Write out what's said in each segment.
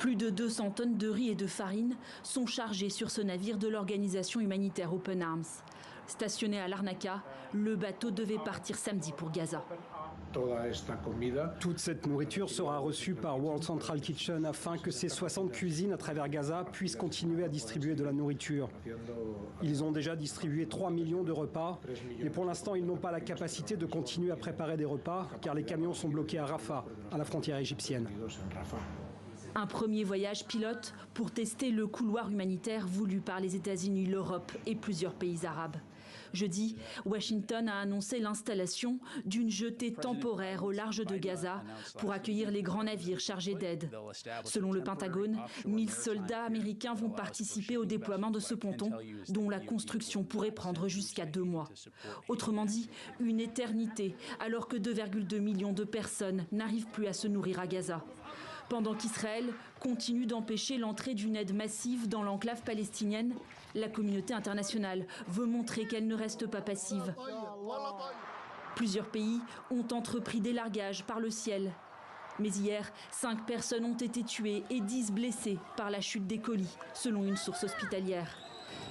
Plus de 200 tonnes de riz et de farine sont chargées sur ce navire de l'organisation humanitaire Open Arms. Stationné à Larnaca, le bateau devait partir samedi pour Gaza. Toute cette nourriture sera reçue par World Central Kitchen afin que ces 60 cuisines à travers Gaza puissent continuer à distribuer de la nourriture. Ils ont déjà distribué 3 millions de repas, mais pour l'instant ils n'ont pas la capacité de continuer à préparer des repas car les camions sont bloqués à Rafah, à la frontière égyptienne. Un premier voyage pilote pour tester le couloir humanitaire voulu par les États-Unis, l'Europe et plusieurs pays arabes. Jeudi, Washington a annoncé l'installation d'une jetée temporaire au large de Gaza pour accueillir les grands navires chargés d'aide. Selon le Pentagone, 1000 soldats américains vont participer au déploiement de ce ponton, dont la construction pourrait prendre jusqu'à 2 mois. Autrement dit, une éternité, alors que 2,2 millions de personnes n'arrivent plus à se nourrir à Gaza. Pendant qu'Israël continue d'empêcher l'entrée d'une aide massive dans l'enclave palestinienne, la communauté internationale veut montrer qu'elle ne reste pas passive. Plusieurs pays ont entrepris des largages par le ciel. Mais hier, 5 personnes ont été tuées et 10 blessées par la chute des colis, selon une source hospitalière.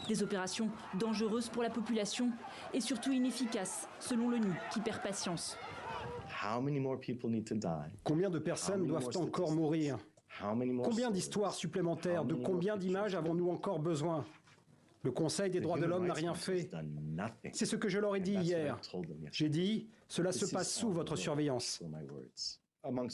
Des opérations dangereuses pour la population et surtout inefficaces, selon l'ONU, qui perd patience. Combien de personnes doivent encore mourir? Combien d'histoires supplémentaires? De combien d'images avons-nous encore besoin? Le Conseil des droits de l'homme n'a rien fait. C'est ce que je leur ai dit hier. J'ai dit, cela se passe sous votre surveillance.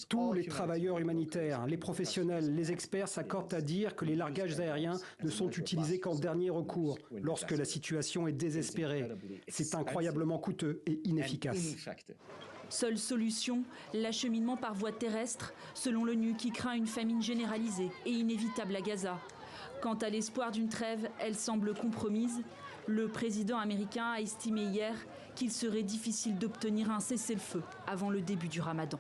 Tous les travailleurs humanitaires, les professionnels, les experts s'accordent à dire que les largages aériens ne sont utilisés qu'en dernier recours, lorsque la situation est désespérée. C'est incroyablement coûteux et inefficace. Seule solution, l'acheminement par voie terrestre, selon l'ONU qui craint une famine généralisée et inévitable à Gaza. Quant à l'espoir d'une trêve, elle semble compromise. Le président américain a estimé hier qu'il serait difficile d'obtenir un cessez-le-feu avant le début du Ramadan.